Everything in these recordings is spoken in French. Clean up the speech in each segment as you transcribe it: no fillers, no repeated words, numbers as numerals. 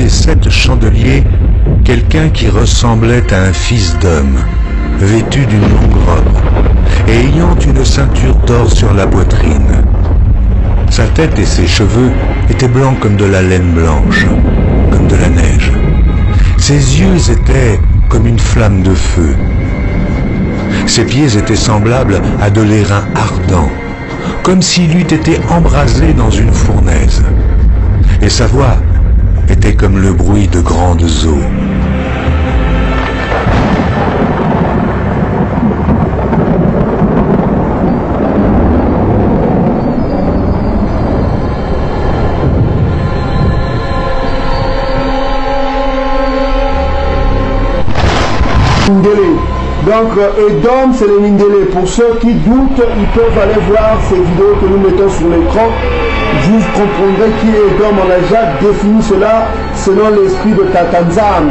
des 7 chandeliers quelqu'un qui ressemblait à un fils d'homme, vêtu d'une longue robe et ayant une ceinture d'or sur la poitrine. Sa tête et ses cheveux étaient blancs comme de la laine blanche, comme de la neige. Ses yeux étaient comme une flamme de feu. Ses pieds étaient semblables à de l'airain ardent, comme s'il eût été embrasé dans une fournaise. Et sa voix était comme le bruit de grandes eaux. Donc, Edom, c'est les Mindélé. Pour ceux qui doutent, ils peuvent aller voir ces vidéos que nous mettons sur l'écran. Vous comprendrez qui est Edom. On a déjà défini cela selon l'esprit de Tatanzam.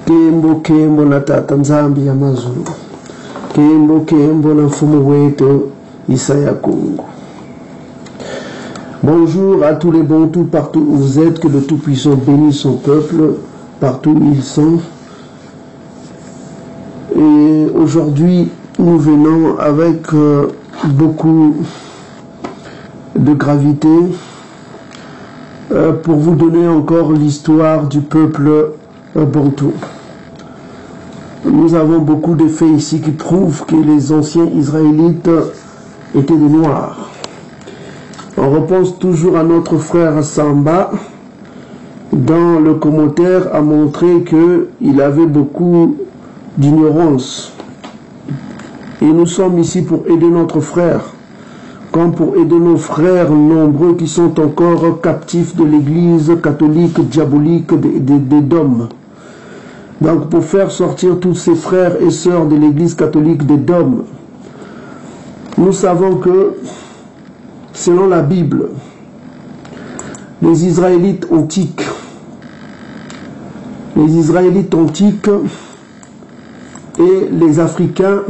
Kembo kembo na Tatanzambi ya mazulu. Kembo kembo na mfumo wetu Isaya Kongo. Bonjour à tous les Bantous partout où vous êtes, que le Tout-Puissant bénisse son peuple partout où ils sont. Et aujourd'hui, nous venons avec beaucoup de gravité pour vous donner encore l'histoire du peuple Bantou. Nous avons beaucoup de faits ici qui prouvent que les anciens Israélites étaient des Noirs. On repense toujours à notre frère Samba. Dans le commentaire, a montré qu'il avait beaucoup d'ignorance. Et nous sommes ici pour aider notre frère, comme pour aider nos frères nombreux qui sont encore captifs de l'église catholique diabolique d'Édom. Donc pour faire sortir tous ces frères et sœurs de l'église catholique d'Édom, nous savons que, selon la Bible, les Israélites antiques et les Africains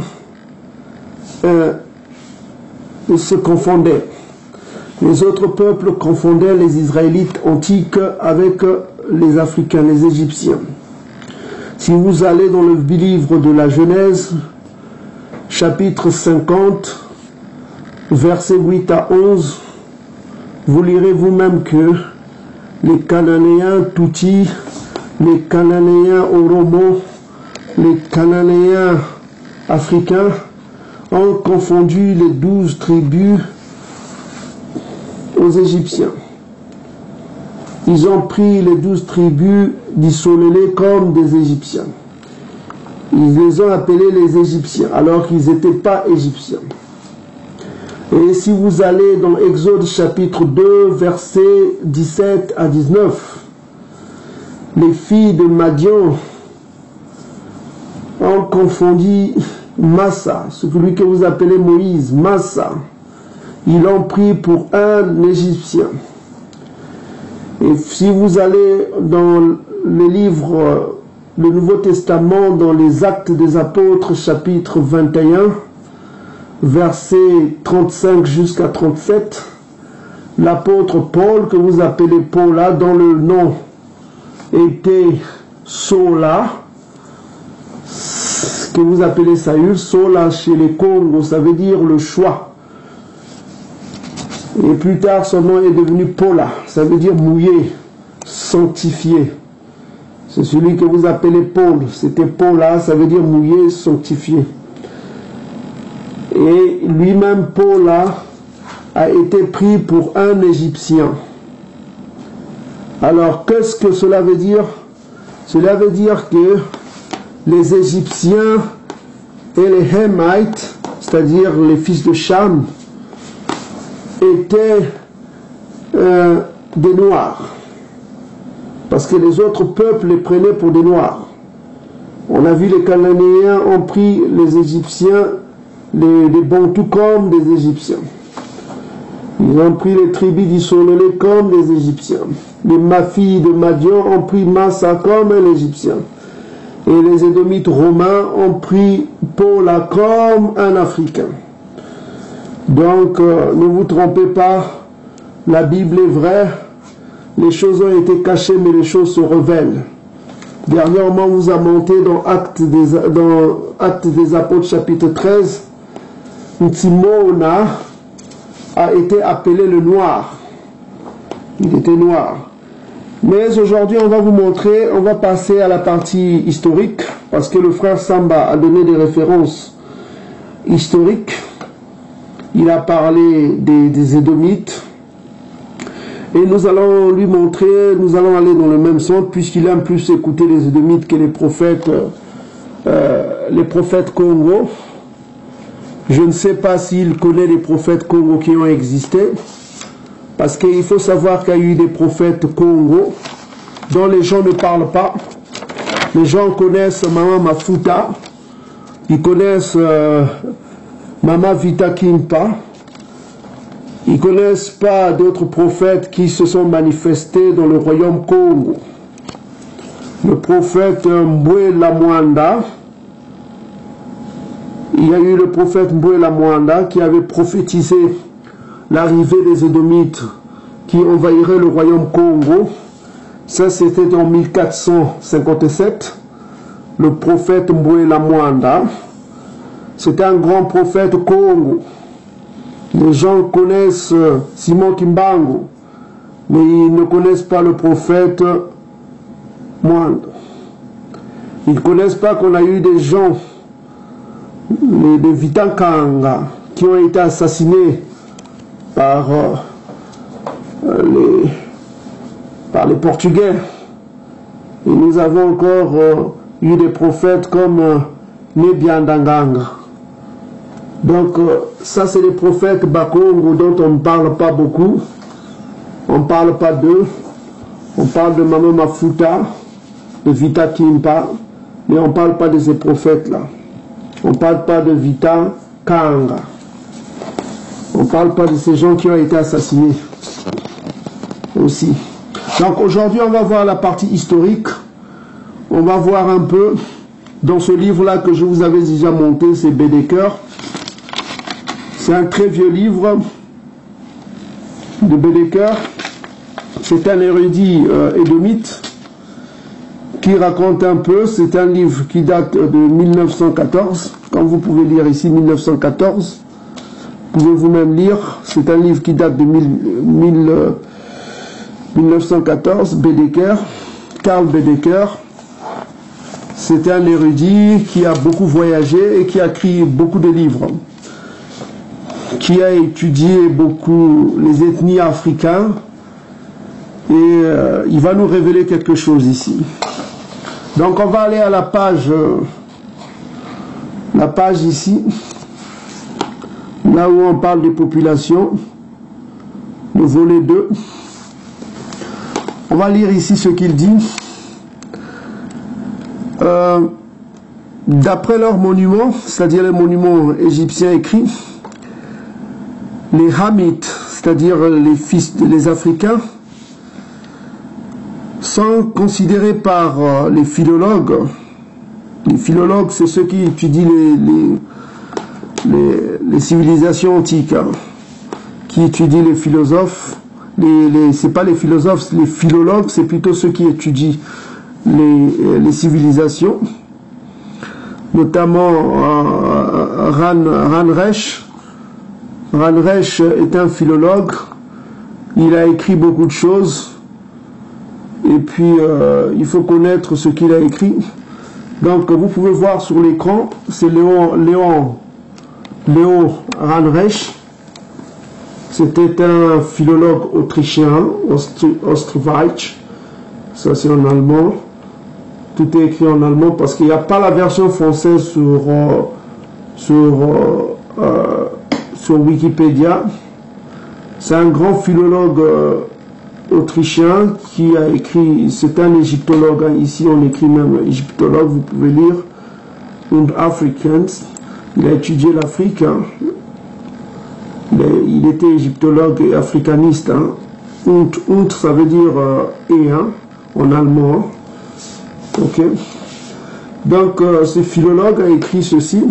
se confondaient. Les autres peuples confondaient les Israélites antiques avec les Africains, les Égyptiens. Si vous allez dans le livre de la Genèse, chapitre 50, versets 8 à 11, vous lirez vous-même que les Cananéens Touti, les Cananéens Oromo, les Cananéens africains ont confondu les 12 tribus aux Égyptiens. Ils ont pris les 12 tribus d'isolés comme des Égyptiens. Ils les ont appelés les Égyptiens, alors qu'ils n'étaient pas Égyptiens. Et si vous allez dans Exode chapitre 2, versets 17 à 19, les filles de Madian ont confondu Massa, celui que vous appelez Moïse, Massa. Ils l'ont pris pour un Égyptien. Et si vous allez dans le livre, le Nouveau Testament, dans les Actes des Apôtres, chapitre 21, versets 35 jusqu'à 37, l'apôtre Paul, que vous appelez Paula, dont le nom était Sola, que vous appelez Saül, Sola chez les Congos, ça veut dire le choix. Et plus tard, son nom est devenu Paula, ça veut dire mouillé, sanctifié. C'est celui que vous appelez Paul, c'était Paula, ça veut dire mouillé, sanctifié. Et lui-même, Paula, a été pris pour un Égyptien. Alors, qu'est-ce que cela veut dire? Cela veut dire que les Égyptiens et les Hémites, c'est-à-dire les fils de Cham, étaient des Noirs. Parce que les autres peuples les prenaient pour des Noirs. On a vu les Cananéens ont pris les Égyptiens, les Bantous comme des Égyptiens. Ils ont pris les tribus d'isolés comme des Égyptiens. Les filles de Madian ont pris Massa comme un Égyptien. Et les Édomites romains ont pris Paula comme un Africain. Donc, ne vous trompez pas, la Bible est vraie, les choses ont été cachées, mais les choses se révèlent. Dernièrement, on vous a monté dans Actes des Apôtres, chapitre 13, Timona a été appelé le noir. Il était noir. Mais aujourd'hui, on va vous montrer, on va passer à la partie historique, parce que le frère Samba a donné des références historiques. Il a parlé des Édomites. Et nous allons lui montrer, nous allons aller dans le même sens, puisqu'il aime plus écouter les Édomites que les prophètes Congo. Je ne sais pas s'il connaît les prophètes Congo qui ont existé, parce qu'il faut savoir qu'il y a eu des prophètes Congo dont les gens ne parlent pas. Les gens connaissent Mama Mafuta, ils connaissent Mama Vita Kimpa. Ils ne connaissent pas d'autres prophètes qui se sont manifestés dans le royaume Congo. Le prophète Mbwe Lamwanda, il y a eu le prophète Mbwe Lamwanda qui avait prophétisé l'arrivée des Édomites qui envahiraient le royaume Congo. Ça, c'était en 1457. Le prophète Mbwe Lamwanda, c'était un grand prophète Congo. Les gens connaissent Simon Kimbangu, mais ils ne connaissent pas le prophète Mwanda. Ils ne connaissent pas qu'on a eu des gens, des Vitankanga, qui ont été assassinés par les Portugais. Et nous avons encore eu des prophètes comme Nebiandanganga. Donc, ça, c'est les prophètes Bakongo dont on ne parle pas beaucoup. On ne parle pas d'eux. On parle de Mama Mafuta, de Vita Kimpa, mais on ne parle pas de ces prophètes-là. On ne parle pas de Vita Kanga. On ne parle pas de ces gens qui ont été assassinés aussi. Donc, aujourd'hui, on va voir la partie historique. On va voir un peu, dans ce livre-là que je vous avais déjà monté, c'est Bédéker. C'est un très vieux livre de Bédéker. C'est un érudit édomite qui raconte un peu. C'est un livre qui date de 1914. Comme vous pouvez lire ici, 1914. Vous pouvez vous-même lire. C'est un livre qui date de 1914. Bédéker, Karl Bédéker. C'est un érudit qui a beaucoup voyagé et qui a écrit beaucoup de livres, qui a étudié beaucoup les ethnies africaines, et il va nous révéler quelque chose ici. Donc on va aller à la page ici, là où on parle des populations, le volet 2. On va lire ici ce qu'il dit. D'après leurs monuments, c'est-à-dire les monuments égyptiens écrits, les Hamites, c'est-à-dire les Africains, sont considérés par les philologues. Les philologues, c'est ceux qui étudient les civilisations antiques, hein, qui étudient les philosophes. C'est pas les philosophes, les philologues, c'est plutôt ceux qui étudient les civilisations. Notamment Ranresh. Ranresh est un philologue, il a écrit beaucoup de choses, et puis il faut connaître ce qu'il a écrit. Donc vous pouvez voir sur l'écran, c'est Léon Ranresh. C'était un philologue autrichien, Osterweich. Ça c'est en allemand. Tout est écrit en allemand parce qu'il n'y a pas la version française sur Wikipédia. C'est un grand philologue autrichien qui a écrit, c'est un égyptologue, hein, ici on écrit même égyptologue, vous pouvez lire, und Africans, il a étudié l'Afrique, hein. Il était égyptologue et africaniste, hein. Und ça veut dire et, hein, en allemand. Ok. Donc ce philologue a écrit ceci,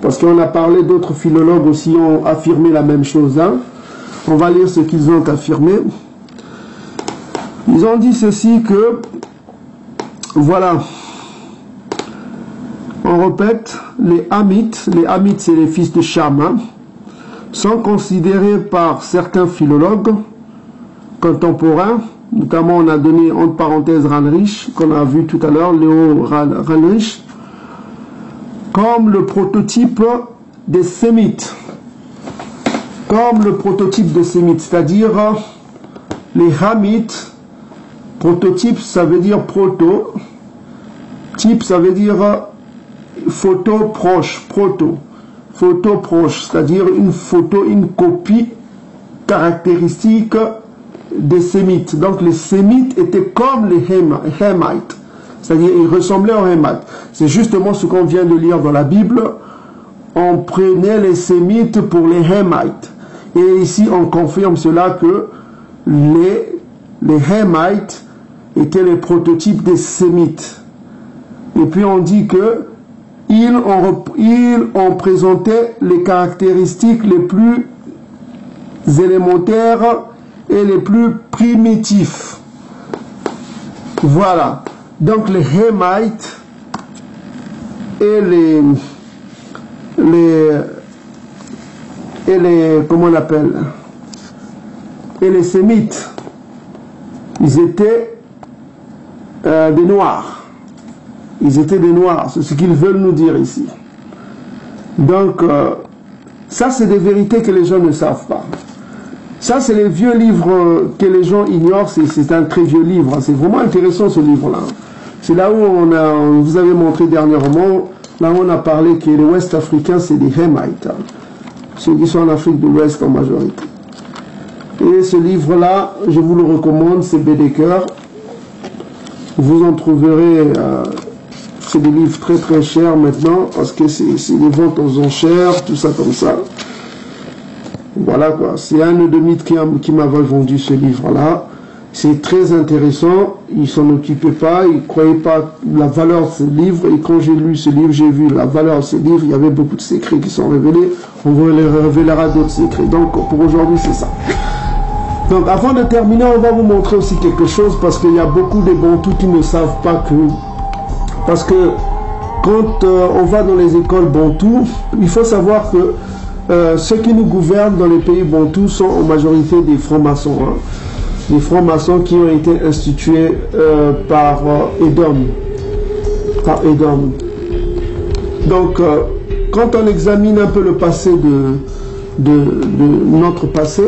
parce qu'on a parlé d'autres philologues aussi ont affirmé la même chose, hein. On va lire ce qu'ils ont affirmé. Ils ont dit ceci que, voilà, on répète, les Hamites c'est les fils de Cham, hein, sont considérés par certains philologues contemporains, notamment on a donné entre parenthèses Ranrich, qu'on a vu tout à l'heure, Léo Ranrich, comme le prototype des Sémites. Comme le prototype des Sémites, c'est-à-dire les Hamites. Prototype, ça veut dire proto. Type, ça veut dire photo proche, proto. Photo proche, c'est-à-dire une photo, une copie caractéristique des Sémites. Donc les Sémites étaient comme les Hamites, c'est-à-dire ils ressemblaient aux Hamites. C'est justement ce qu'on vient de lire dans la Bible. On prenait les Sémites pour les Hamites. Et ici on confirme cela que les Hamites étaient les prototypes des Sémites. Et puis on dit que ils ont présenté les caractéristiques les plus élémentaires et les plus primitifs. Voilà. Donc les Hamites et comment on appelle, et les Sémites, ils étaient des Noirs. Ils étaient des Noirs, c'est ce qu'ils veulent nous dire ici. Donc, ça c'est des vérités que les gens ne savent pas. Ça c'est les vieux livres que les gens ignorent, c'est un très vieux livre. C'est vraiment intéressant ce livre-là. C'est là où on vous avait montré dernièrement, là où on a parlé que les Ouest africains c'est des Hamites. Ceux qui sont en Afrique de l'Ouest en majorité. Et ce livre-là, je vous le recommande, c'est Bédéker. Vous en trouverez, c'est des livres très très chers maintenant, parce que c'est des ventes aux enchères, tout ça comme ça. Voilà quoi, c'est un Edomite qui m'avait vendu ce livre-là. C'est très intéressant, il s'en occupait pas, il croyait pas la valeur de ce livre, et quand j'ai lu ce livre, j'ai vu la valeur de ce livre, il y avait beaucoup de secrets qui sont révélés, on vous les révélera d'autres secrets. Donc pour aujourd'hui c'est ça. Donc avant de terminer, on va vous montrer aussi quelque chose, parce qu'il y a beaucoup de Bantous qui ne savent pas que... Parce que quand on va dans les écoles Bantous, il faut savoir que ceux qui nous gouvernent dans les pays Bantous sont en majorité des francs-maçons. Hein. Des francs-maçons qui ont été institués par Edom. Donc, quand on examine un peu le passé de notre passé,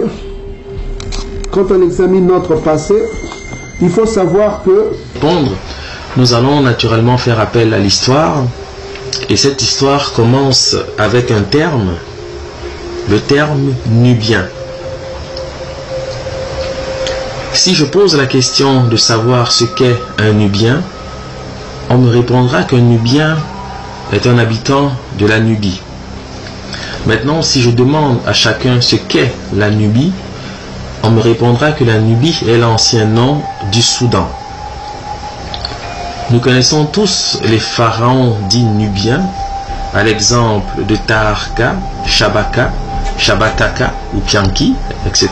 il faut savoir que... Nous allons naturellement faire appel à l'histoire, et cette histoire commence avec un terme, le terme nubien. Si je pose la question de savoir ce qu'est un Nubien, on me répondra qu'un Nubien est un habitant de la Nubie. Maintenant, si je demande à chacun ce qu'est la Nubie, on me répondra que la Nubie est l'ancien nom du Soudan. Nous connaissons tous les pharaons dits nubiens, à l'exemple de Taharka, Shabaka, Shabataka ou Pianki, etc.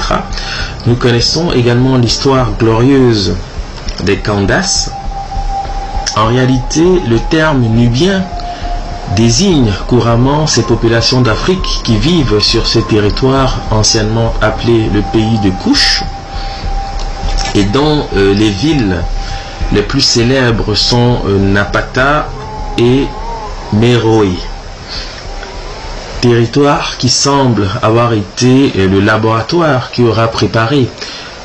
Nous connaissons également l'histoire glorieuse des Candace. En réalité, le terme nubien désigne couramment ces populations d'Afrique qui vivent sur ce territoire anciennement appelé le pays de Couche, et dont les villes les plus célèbres sont Napata et Meroe. Territoire qui semble avoir été le laboratoire qui aura préparé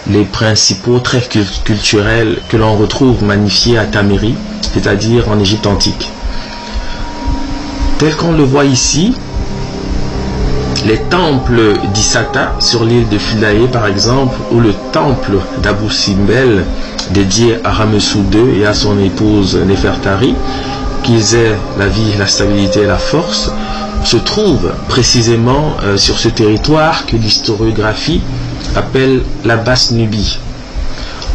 les principaux traits culturels que l'on retrouve magnifiés à Tamiri, c'est-à-dire en Égypte antique. Tel qu'on le voit ici, les temples d'Issata sur l'île de Philae par exemple, ou le temple d'Abou Simbel dédié à Ramessou II et à son épouse Nefertari, qu'ils aient la vie, la stabilité et la force, se trouve précisément sur ce territoire que l'historiographie appelle la Basse-Nubie.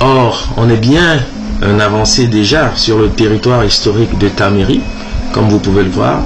Or, on est bien avancé déjà sur le territoire historique de Tamiri, comme vous pouvez le voir,